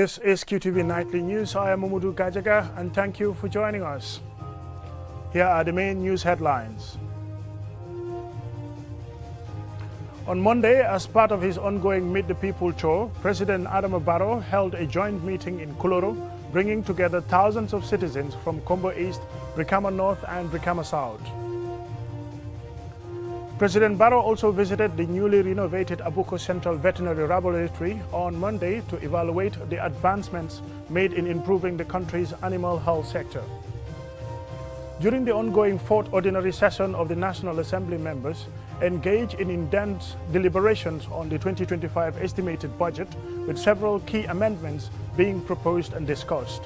This is QTV Nightly News. I am Umudu Gajaga and thank you for joining us. Here are the main news headlines. On Monday, as part of his ongoing Meet the People tour, President Adama Barrow held a joint meeting in Kuloro, bringing together thousands of citizens from Kombo East, Brikama North and Brikama South. President Barrow also visited the newly renovated Abuko Central Veterinary Laboratory on Monday to evaluate the advancements made in improving the country's animal health sector. During the ongoing fourth ordinary session of the National Assembly members, engaged in in-depth deliberations on the 2025 estimated budget, with several key amendments being proposed and discussed.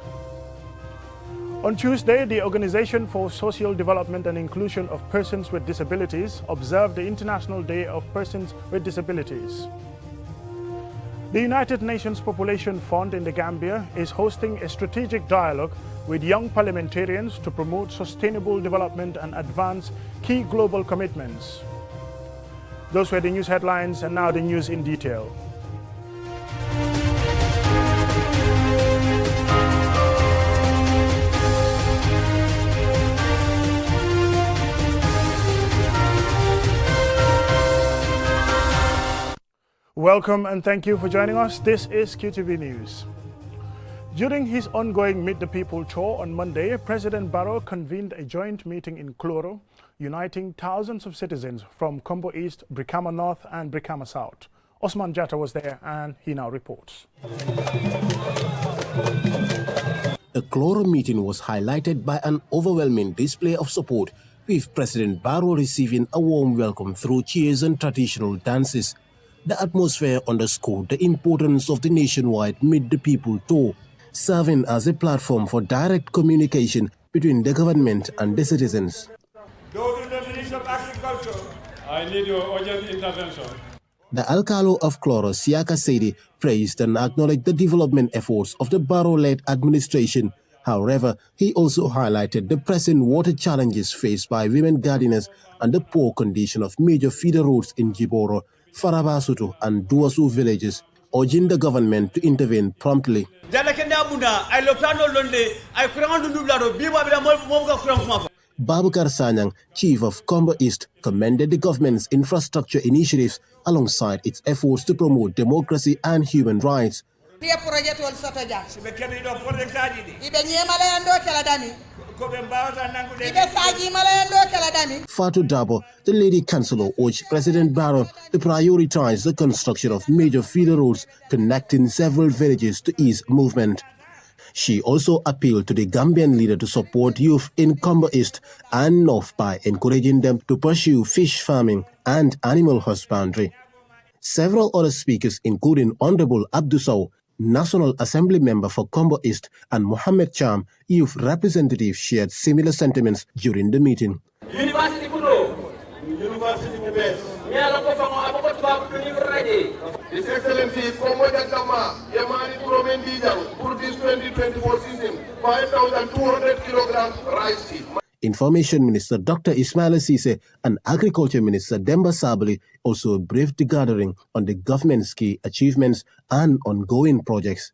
On Tuesday, the Organization for Social Development and Inclusion of Persons with Disabilities observed the International Day of Persons with Disabilities. The United Nations Population Fund in the Gambia is hosting a strategic dialogue with young parliamentarians to promote sustainable development and advance key global commitments. Those were the news headlines, and now the news in detail. Welcome and thank you for joining us. This is QTV News. During his ongoing Meet the People tour on Monday, President Barrow convened a joint meeting in Kuloro, uniting thousands of citizens from Kombo East, Brikama North and Brikama South. Osman Jatta was there and he now reports. The Kuloro meeting was highlighted by an overwhelming display of support, with President Barrow receiving a warm welcome through cheers and traditional dances. The atmosphere underscored the importance of the nationwide Meet the People tour, serving as a platform for direct communication between the government and the citizens. Go to the Minister of Agriculture. I need your urgent intervention. The Alcalo of Kuloro, Siaka Sedi, praised and acknowledged the development efforts of the Barrow-led administration. However, he also highlighted the pressing water challenges faced by women gardeners and the poor condition of major feeder roads in Jiboro, Farabasutu and Duasu villages, urging the government to intervene promptly. Babukar Sanyang, chief of Kombo East, commended the government's infrastructure initiatives alongside its efforts to promote democracy and human rights. Fatu Dabo, the lady councillor, urged President Barrow to prioritize the construction of major feeder roads connecting several villages to ease movement. She also appealed to the Gambian leader to support youth in Kombo East and North by encouraging them to pursue fish farming and animal husbandry. Several other speakers, including Honorable Abdusau, National Assembly member for Kombo East, and Mohammed Cham, youth representative, shared similar sentiments during the meeting. University His Excellency, Kombo Jagama, Yamani Kuromendijang, for this 2024 season, 5,200 kilograms rice seed. Information Minister Dr. Ismail Sise and Agriculture Minister Demba Sabali also briefed the gathering on the government's key achievements and ongoing projects.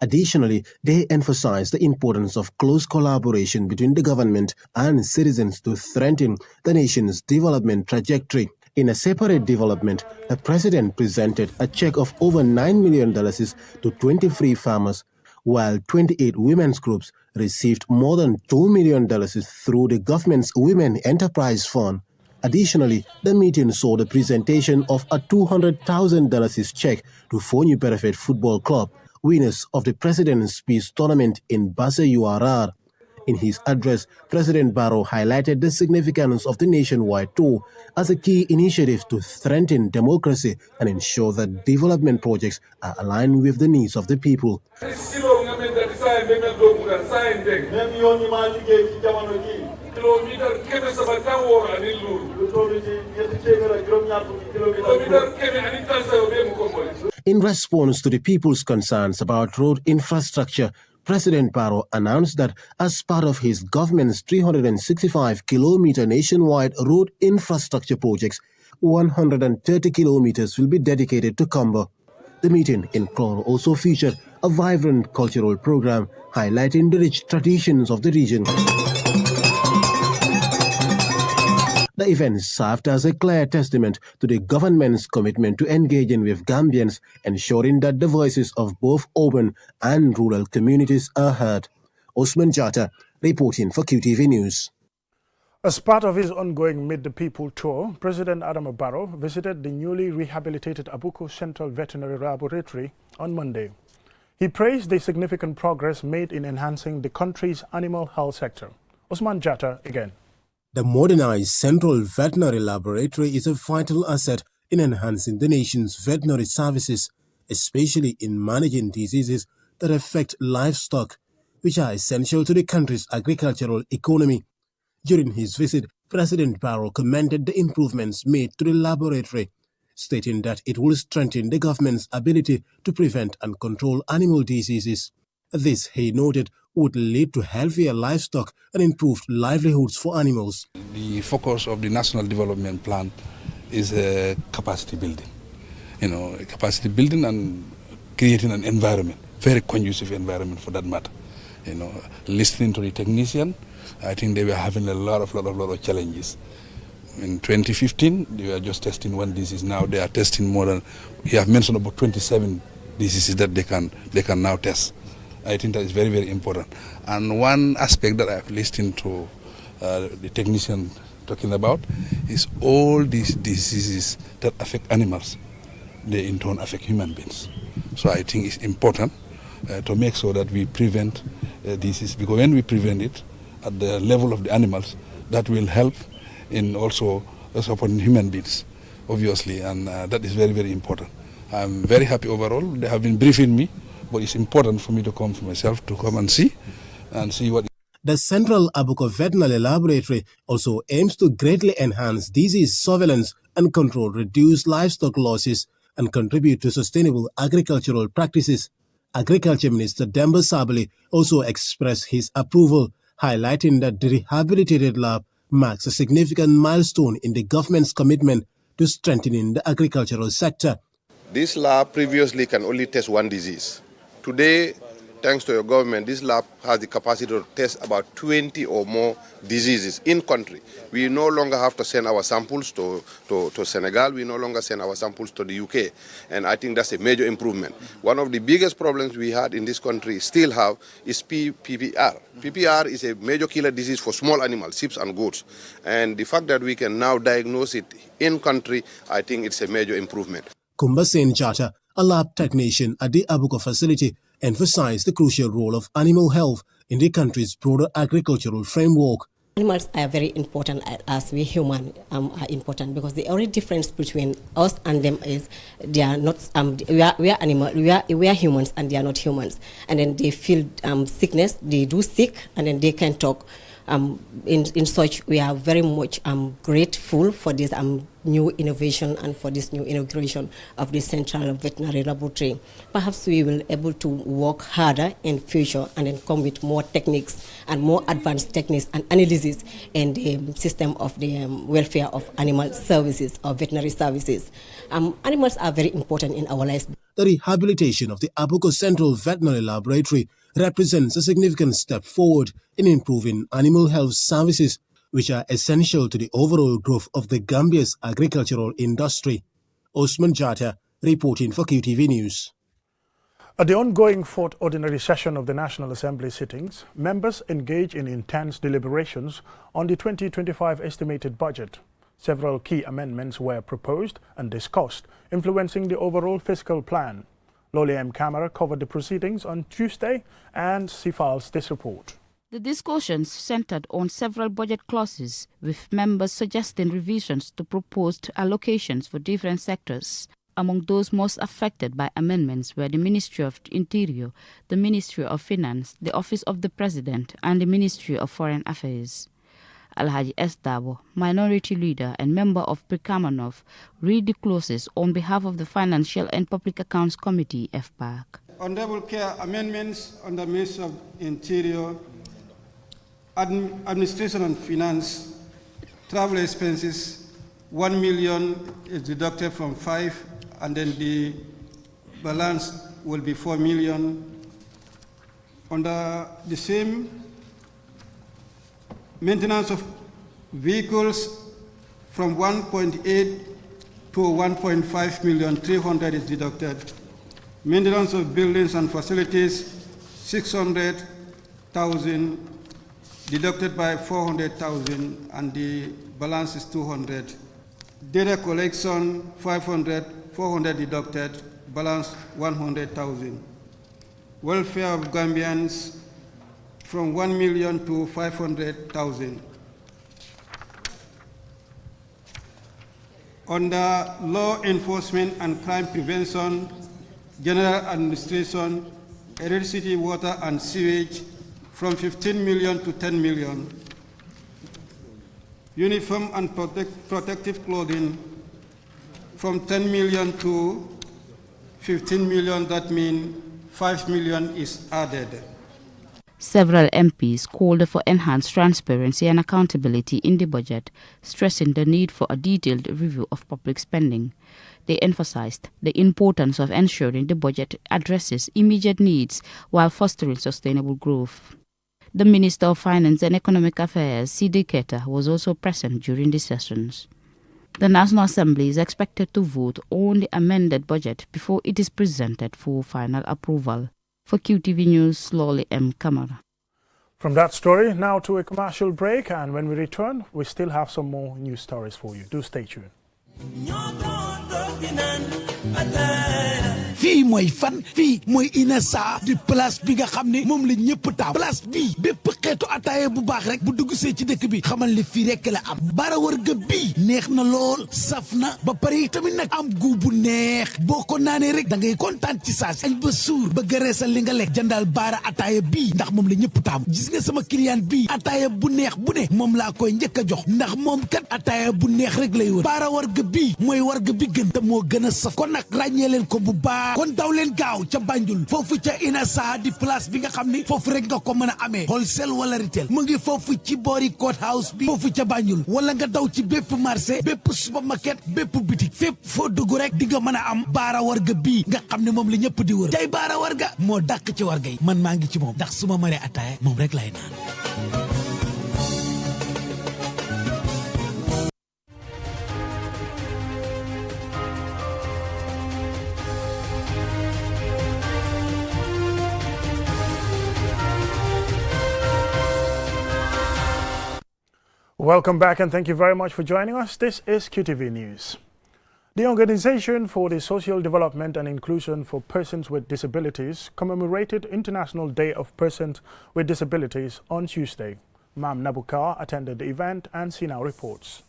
Additionally, they emphasized the importance of close collaboration between the government and citizens to strengthen the nation's development trajectory. In a separate development, the president presented a check of over $9 million to 23 farmers, while 28 women's groups received more than $2 million through the government's Women Enterprise Fund. Additionally, the meeting saw the presentation of a $200,000 check to Fonyu Perfect Football Club, winners of the President's Peace Tournament in Basse URR. In his address, President Barrow highlighted the significance of the nationwide tour as a key initiative to strengthen democracy and ensure that development projects are aligned with the needs of the people. In response to the people's concerns about road infrastructure, President Barrow announced that as part of his government's 365-kilometer nationwide road infrastructure projects, 130 kilometers will be dedicated to Kombo. The meeting in Cloro also featured a vibrant cultural program highlighting the rich traditions of the region. The event served as a clear testament to the government's commitment to engaging with Gambians, ensuring that the voices of both urban and rural communities are heard. Osman Jata, reporting for QTV News. As part of his ongoing Meet the People tour, President Adama Barrow visited the newly rehabilitated Abuko Central Veterinary Laboratory on Monday. He praised the significant progress made in enhancing the country's animal health sector. Osman Jata again. The modernized Central Veterinary Laboratory is a vital asset in enhancing the nation's veterinary services, especially in managing diseases that affect livestock, which are essential to the country's agricultural economy. During his visit, President Barrow commended the improvements made to the laboratory, stating that it will strengthen the government's ability to prevent and control animal diseases. This, he noted, would lead to healthier livestock and improved livelihoods for animals. The focus of the National Development Plan is capacity building. Capacity building and creating an environment, very conducive environment for that matter. Listening to the technician, I think they were having a lot of challenges. In 2015, they were just testing one disease. Now they are testing more than, he have mentioned about 27 diseases that they can now test. I think that is very, very important. And one aspect that I've listened to the technician talking about is all these diseases that affect animals, they in turn affect human beings. So I think it's important to make sure that we prevent disease, because when we prevent it at the level of the animals, that will help in also supporting human beings, obviously, and that is very, very important. I'm very happy overall. They have been briefing me, but it's important for me to come for myself to come and see what. The Central Abuko Veterinary Laboratory also aims to greatly enhance disease surveillance and control reduce livestock losses and contribute to sustainable agricultural practices. Agriculture Minister Demba Sabali also expressed his approval, highlighting that the rehabilitated lab marks a significant milestone in the government's commitment to strengthening the agricultural sector. This lab previously can only test one disease. Today, thanks to your government, this lab has the capacity to test about 20 or more diseases in country. We no longer have to send our samples to Senegal. We no longer send our samples to the UK. And I think that's a major improvement. One of the biggest problems we had in this country, still have, is PPR. PPR is a major killer disease for small animals, sheep and goats. And the fact that we can now diagnose it in country, I think it's a major improvement. Kumba Sen Jata, a lab technician at the Abuko facility, emphasized the crucial role of animal health in the country's broader agricultural framework. Animals are very important as we humans are important, because the only difference between us and them is they are not we are animal, we are humans and they are not humans, and then they feel sickness, they do sick, and then they can talk. In such, we are very much grateful for this new innovation and for this new inauguration of the Central Veterinary Laboratory. Perhaps we will be able to work harder in future and then come with more techniques and more advanced techniques and analysis in the system of the welfare of animal services or veterinary services. Animals are very important in our lives. The rehabilitation of the Abuko Central Veterinary Laboratory represents a significant step forward in improving animal health services, which are essential to the overall growth of the Gambia's agricultural industry. Osman Jata, reporting for QTV News. At the ongoing fourth ordinary session of the National Assembly sittings, members engage in intense deliberations on the 2025 estimated budget. Several key amendments were proposed and discussed, influencing the overall fiscal plan. Loli M. Camara covered the proceedings on Tuesday, and she files this report. The discussions centered on several budget clauses, with members suggesting revisions to proposed allocations for different sectors. Among those most affected by amendments were the Ministry of Interior, the Ministry of Finance, the Office of the President, and the Ministry of Foreign Affairs. Alhaji S. Dabo, minority leader and member of Prikamanov, read the clauses on behalf of the Financial and Public Accounts Committee, FPAC. Honorable Care amendments on the Ministry of Interior, Administration and Finance, travel expenses, 1 million is deducted from 5, and then the balance will be 4 million. Under the same, maintenance of vehicles from 1.8 to 1.5 million, 300 is deducted. Maintenance of buildings and facilities, 600,000 deducted by 400,000, and the balance is 200. Data collection, 500, 400 deducted, balance 100,000. Welfare of Gambians from 1 million to 500,000. Under law enforcement and crime prevention, general administration, electricity, water, and sewage from 15 million to 10 million. Uniform and protective clothing from 10 million to 15 million, that means 5 million is added. Several MPs called for enhanced transparency and accountability in the budget, stressing the need for a detailed review of public spending. They emphasized the importance of ensuring the budget addresses immediate needs while fostering sustainable growth. The Minister of Finance and Economic Affairs, Sidi Keita, was also present during the sessions. The National Assembly is expected to vote on the amended budget before it is presented for final approval. For QTV News, Lolly M. Kamara. From that story, now to a commercial break, and when we return, we still have some more news stories for you. Do stay tuned. fii mooy fan fii mooy Inessa di place bi nga xam ne moom la ñëpp taam place bii bépp xeetu ataaya bu baax rek bu dugg see ci dëkk bi xamal ne fii rek la am bara wërga bii neex na lool saf na ba pare tamit nag am gu bu neex boo ko naanee rek da ngay kontaan ci saasi añ ba suur ba gëreesal li nga lekk jëndal baara ataaya bii ndax moom la ñëpp taam gis nga sama client bii ataaya bu neex bu ne moom laa koy njëkk a jox ndax moom kat ataaya bu neex rek lay wër baara wërga bii mooy warga bi gën te moo gën a saf kon nag ràññee leen ko bu baax kon daw leen gaaw ca Banjul foofu ca Inessa di place bi nga xam ni foofu rek nga ko mën a amee wholesale wala retail mu ngi foofu ci boori court house bi foofu ca Banjul wala nga daw ci bépp marché bépp supermarket bépp boutique fépp foo dugg rek di nga mën a am baara warga bii nga xam ne moom la ñëpp di wër tey baara warga moo dàq ci warga yi man maa ngi ci moom ndax su ma mënee ataaya moom rek lay naan. Welcome back, and thank you very much for joining us. This is QTV News. The Organization for the Social Development and Inclusion for Persons with Disabilities commemorated International Day of Persons with Disabilities on Tuesday. Mam Nabukar attended the event and she now reports.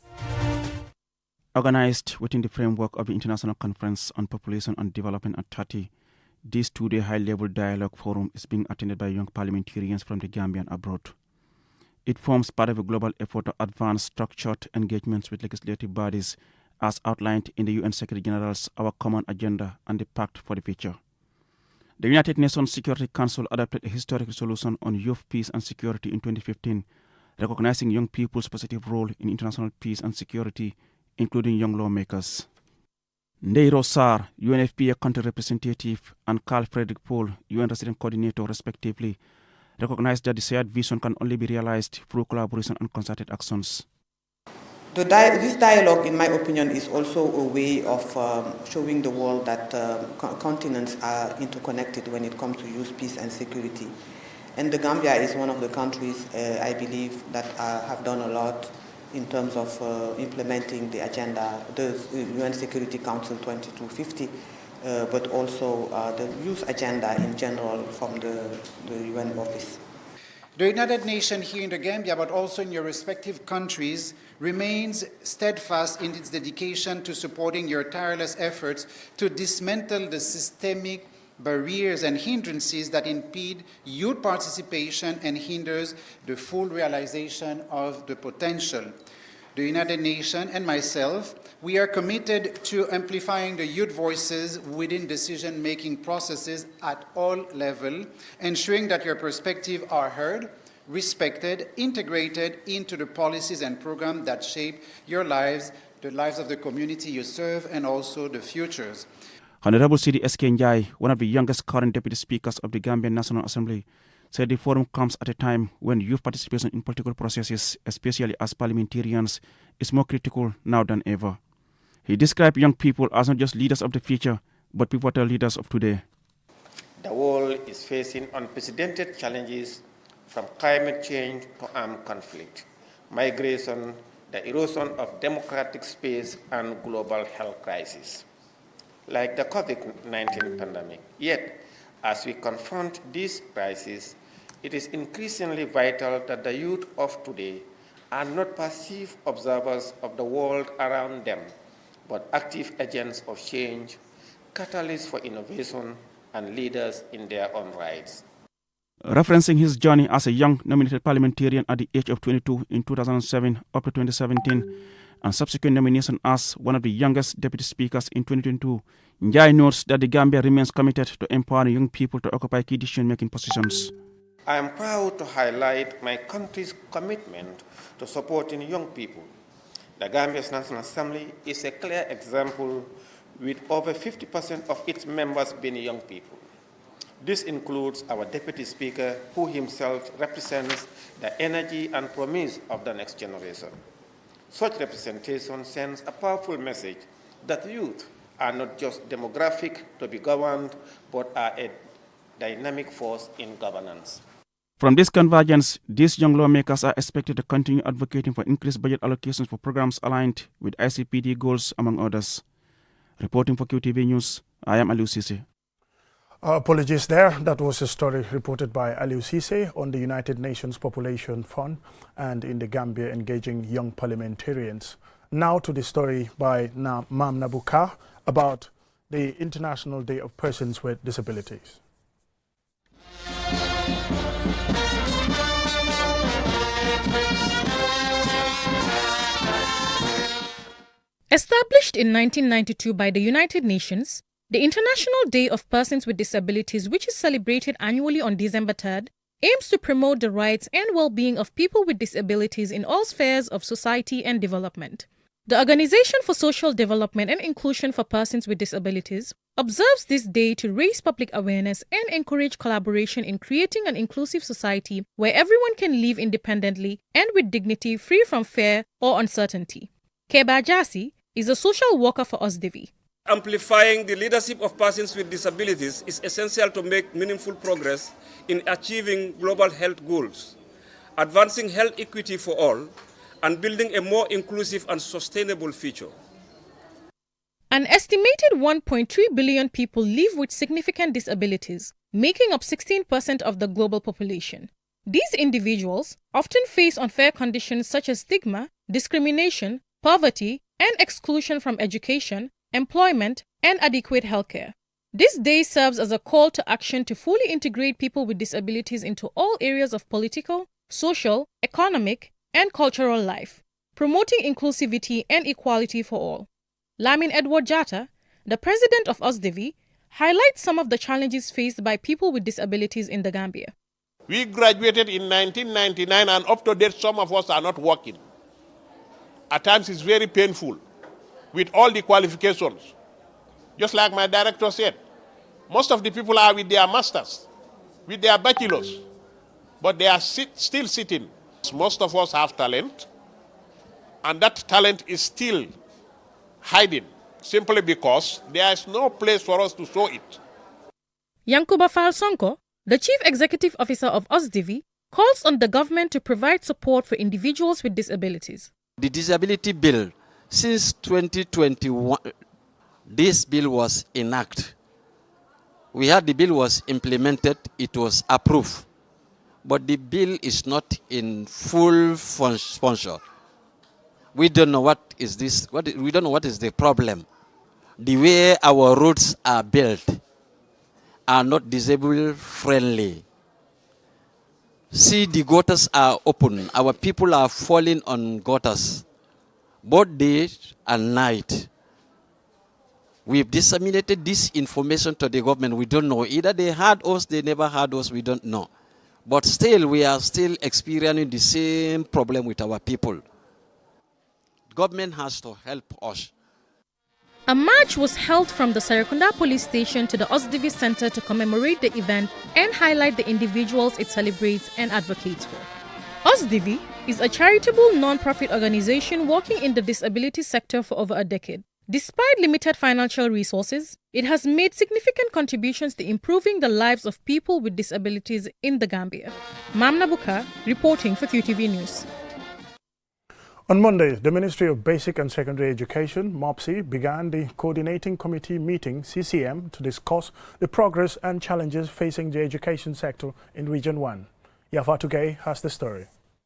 Organized within the framework of the International Conference on Population and Development at 30, this two-day high-level dialogue forum is being attended by young parliamentarians from the Gambia and abroad. It forms part of a global effort to advance structured engagements with legislative bodies as outlined in the UN Secretary General's Our Common Agenda and the Pact for the Future. The United Nations Security Council adopted a historic resolution on youth peace and security in 2015, recognizing young people's positive role in international peace and security, including young lawmakers. Ndeiro Sarr, UNFPA country representative, and Carl Frederick Paul, UN resident coordinator, respectively, recognized that the shared vision can only be realized through collaboration and concerted actions. This dialogue, in my opinion, is also a way of showing the world that continents are interconnected when it comes to youth, peace and security. And the Gambia is one of the countries, I believe, that have done a lot in terms of implementing the agenda, the UN Security Council 2250, but also the youth agenda in general from the UN office. The United Nations here in the Gambia, but also in your respective countries, remains steadfast in its dedication to supporting your tireless efforts to dismantle the systemic barriers and hindrances that impede youth participation and hinders the full realization of the potential. The United Nations and myself, we are committed to amplifying the youth voices within decision-making processes at all levels, ensuring that your perspectives are heard, respected, integrated into the policies and programs that shape your lives, the lives of the community you serve, and also the futures. Honorable Sidi S.K. Njai, one of the youngest current deputy speakers of the Gambian National Assembly, said the forum comes at a time when youth participation in political processes, especially as parliamentarians, is more critical now than ever. He described young people as not just leaders of the future, but pivotal leaders of today. The world is facing unprecedented challenges from climate change to armed conflict, migration, the erosion of democratic space, and global health crisis, like the COVID-19 pandemic. Yet, as we confront these crises, it is increasingly vital that the youth of today are not passive observers of the world around them, but active agents of change, catalysts for innovation, and leaders in their own rights. Referencing his journey as a young nominated parliamentarian at the age of 22 in 2007 up to 2017, and subsequent nomination as one of the youngest deputy speakers in 2022, Njai notes that the Gambia remains committed to empowering young people to occupy key decision-making positions. I am proud to highlight my country's commitment to supporting young people. The Gambia's National Assembly is a clear example, with over 50% of its members being young people. This includes our Deputy Speaker, who himself represents the energy and promise of the next generation. Such representation sends a powerful message that youth are not just demographic to be governed, but are a dynamic force in governance. From this convergence, these young lawmakers are expected to continue advocating for increased budget allocations for programs aligned with ICPD goals, among others. Reporting for QTV News, I am Aliou Cisse. Apologies there. That was a story reported by Aliou Cisse on the United Nations Population Fund and in the Gambia engaging young parliamentarians. Now to the story by Mam Nabuka about the International Day of Persons with Disabilities. Established in 1992 by the United Nations, the International Day of Persons with Disabilities, which is celebrated annually on December 3rd, aims to promote the rights and well-being of people with disabilities in all spheres of society and development. The Organization for Social Development and Inclusion for Persons with Disabilities observes this day to raise public awareness and encourage collaboration in creating an inclusive society where everyone can live independently and with dignity, free from fear or uncertainty. Keba Jasi is a social worker for USDV. Amplifying the leadership of persons with disabilities is essential to make meaningful progress in achieving global health goals, advancing health equity for all, and building a more inclusive and sustainable future. An estimated 1.3 billion people live with significant disabilities, making up 16% of the global population. These individuals often face unfair conditions such as stigma, discrimination, poverty, and exclusion from education, employment, and adequate healthcare. This day serves as a call to action to fully integrate people with disabilities into all areas of political, social, economic, and cultural life, promoting inclusivity and equality for all. Lamin Edward Jatta, the president of USDV, highlights some of the challenges faced by people with disabilities in the Gambia. We graduated in 1999 and up to date some of us are not working. At times it's very painful with all the qualifications. Just like my director said, most of the people are with their masters, with their bachelors, but they are still sitting. Most of us have talent, and that talent is still hiding, simply because there is no place for us to show it. Yankuba Fall Sonko, the Chief Executive Officer of USDV, calls on the government to provide support for individuals with disabilities. The disability bill, since 2021, this bill was enacted. We had the bill was implemented, it was approved. But the bill is not in full function. We don't know what is this, we don't know what is the problem. The way our roads are built are not disabled friendly. See, the gutters are open. Our people are falling on gutters, both day and night. We've disseminated this information to the government. We don't know. Either they had us, they never had us, we don't know. But still, we are still experiencing the same problem with our people. Government has to help us. A march was held from the Serekunda police station to the Osdivi Center to commemorate the event and highlight the individuals it celebrates and advocates for. Osdivi is a charitable non-profit organization working in the disability sector for over a decade. Despite limited financial resources, it has made significant contributions to improving the lives of people with disabilities in the Gambia. Mamna Buka, reporting for QTV News. On Monday, the Ministry of Basic and Secondary Education, MOPSI, began the Coordinating Committee meeting, CCM, to discuss the progress and challenges facing the education sector in Region 1. Yafatu Gay has the story.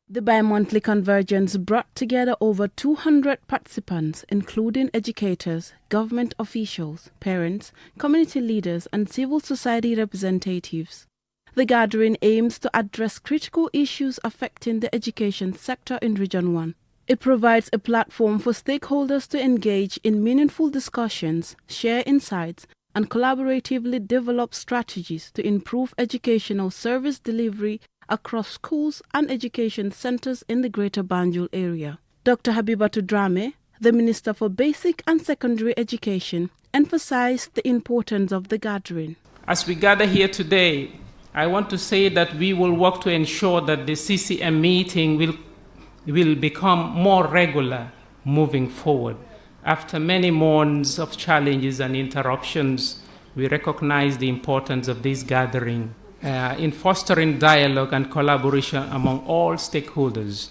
The bi-monthly convergence brought together over 200 participants, including educators, government officials, parents, community leaders, and civil society representatives. The gathering aims to address critical issues affecting the education sector in Region 1. It provides a platform for stakeholders to engage in meaningful discussions, share insights, and collaboratively develop strategies to improve educational service delivery across schools and education centers in the Greater Banjul area. Dr. Habibatu Drame, the Minister for Basic and Secondary Education, emphasized the importance of the gathering. As we gather here today, I want to say that we will work to ensure that the CCM meeting will become more regular moving forward. After many months of challenges and interruptions, we recognize the importance of this gathering in fostering dialogue and collaboration among all stakeholders.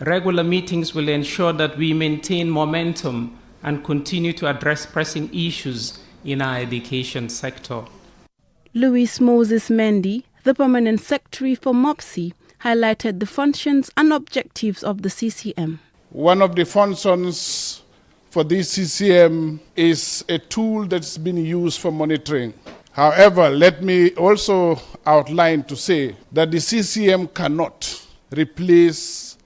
Regular meetings will ensure that we maintain momentum and continue to address pressing issues in our education sector. Luis Moses Mendy, the Permanent Secretary for MOPSI, highlighted the functions and objectives of the CCM. One of the functions for this CCM is a tool that's been used for monitoring. However, let me also outline to say that the CCM cannot replace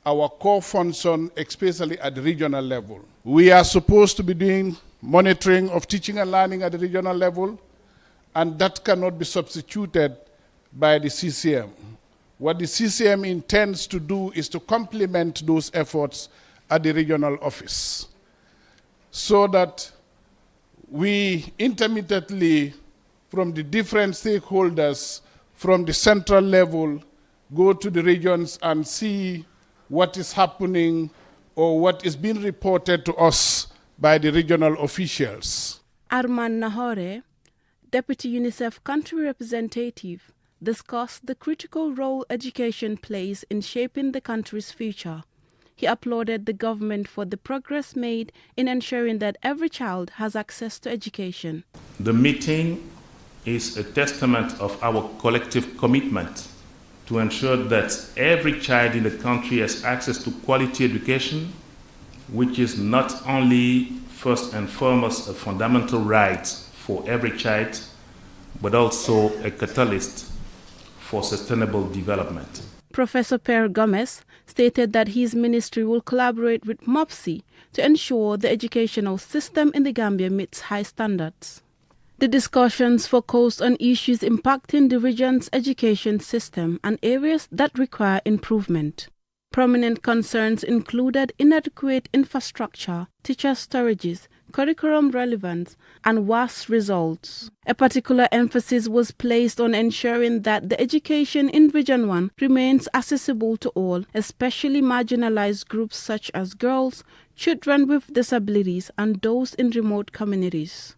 our core function, especially at the regional level. We are supposed to be doing monitoring of teaching and learning at the regional level, and that cannot be substituted by the CCM. What the CCM intends to do is to complement those efforts at the regional office so that we intermittently, from the different stakeholders, from the central level, go to the regions and see what is happening or what is being reported to us by the regional officials. Arman Nahore, Deputy UNICEF Country Representative, discussed the critical role education plays in shaping the country's future. He applauded the government for the progress made in ensuring that every child has access to education. The meeting is a testament of our collective commitment to ensure that every child in the country has access to quality education, which is not only first and foremost a fundamental right for every child, but also a catalyst for sustainable development. Professor Per Gomez stated that his ministry will collaborate with MOPSI to ensure the educational system in the Gambia meets high standards. The discussions focused on issues impacting the region's education system and areas that require improvement. Prominent concerns included inadequate infrastructure, teacher storages, curriculum relevance, and WAS results. A particular emphasis was placed on ensuring that the education in Region 1 remains accessible to all, especially marginalized groups such as girls, children with disabilities, and those in remote communities.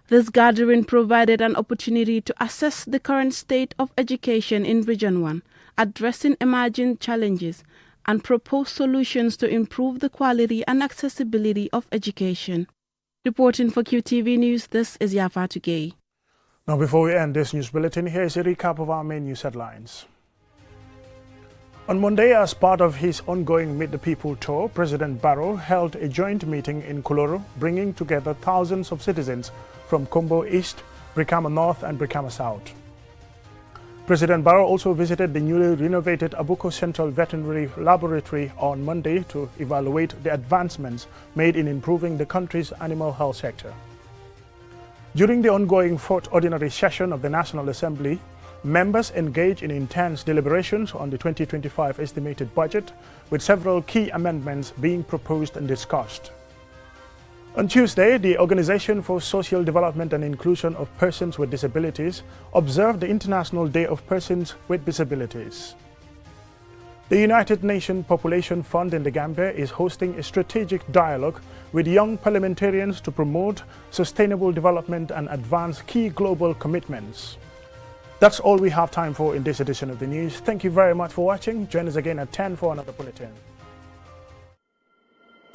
This gathering provided an opportunity to assess the current state of education in Region 1, addressing emerging challenges, and propose solutions to improve the quality and accessibility of education. Reporting for QTV News, this is Yafatu Gay. Now, before we end this news bulletin, here's a recap of our main news headlines. On Monday, as part of his ongoing Meet the People tour, President Barrow held a joint meeting in Kuloro, bringing together thousands of citizens from Kombo East, Brikama North, and Brikama South. President Barrow also visited the newly renovated Abuko Central Veterinary Laboratory on Monday to evaluate the advancements made in improving the country's animal health sector. During the ongoing fourth ordinary session of the National Assembly, members engaged in intense deliberations on the 2025 estimated budget, with several key amendments being proposed and discussed. On Tuesday, the Organization for Social Development and Inclusion of Persons with Disabilities observed the International Day of Persons with Disabilities. The United Nations Population Fund in the Gambia is hosting a strategic dialogue with young parliamentarians to promote sustainable development and advance key global commitments. That's all we have time for in this edition of the news. Thank you very much for watching. Join us again at 10 for another bulletin.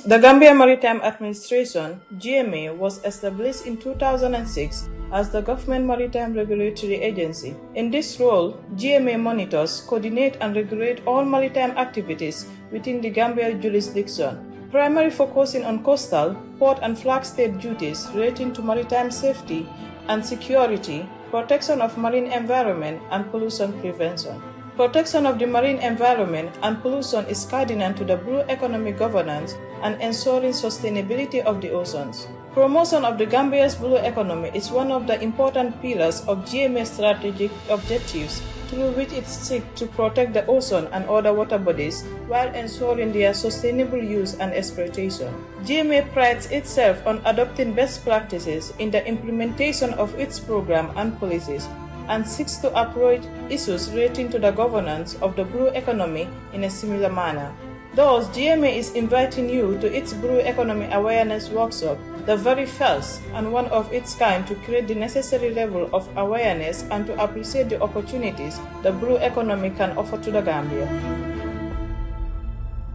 The Gambia Maritime Administration, GMA, was established in 2006 as the Government Maritime Regulatory Agency. In this role, GMA monitors, coordinates and regulates all maritime activities within the Gambia jurisdiction, primarily focusing on coastal, port and flag state duties relating to maritime safety and security, protection of marine environment and pollution prevention. Protection of the marine environment and pollution is cardinal to the blue economic governance and ensuring sustainability of the oceans. Promotion of the Gambia's blue economy is one of the important pillars of GMA's strategic objectives, through which it seeks to protect the ocean and other water bodies while ensuring their sustainable use and exploitation. GMA prides itself on adopting best practices in the implementation of its program and policies, and seeks to approach issues relating to the governance of the blue economy in a similar manner. Thus, GMA is inviting you to its Blue Economy Awareness Workshop, the very first and one of its kind to create the necessary level of awareness and to appreciate the opportunities the blue economy can offer to the Gambia.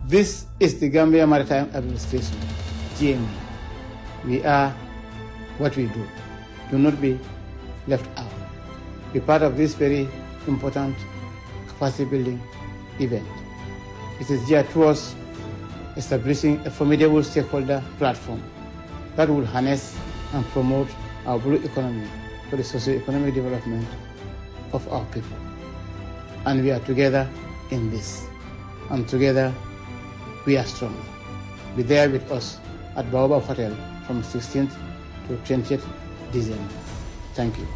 This is the Gambia Maritime Administration, GMA. We are what we do. Do not be left out. Be part of this very important capacity building event. It is geared towards establishing a formidable stakeholder platform that will harness and promote our blue economy for the socio-economic development of our people. And we are together in this. And together we are strong. Be there with us at Baobab Hotel from 16th to 20th December. Thank you.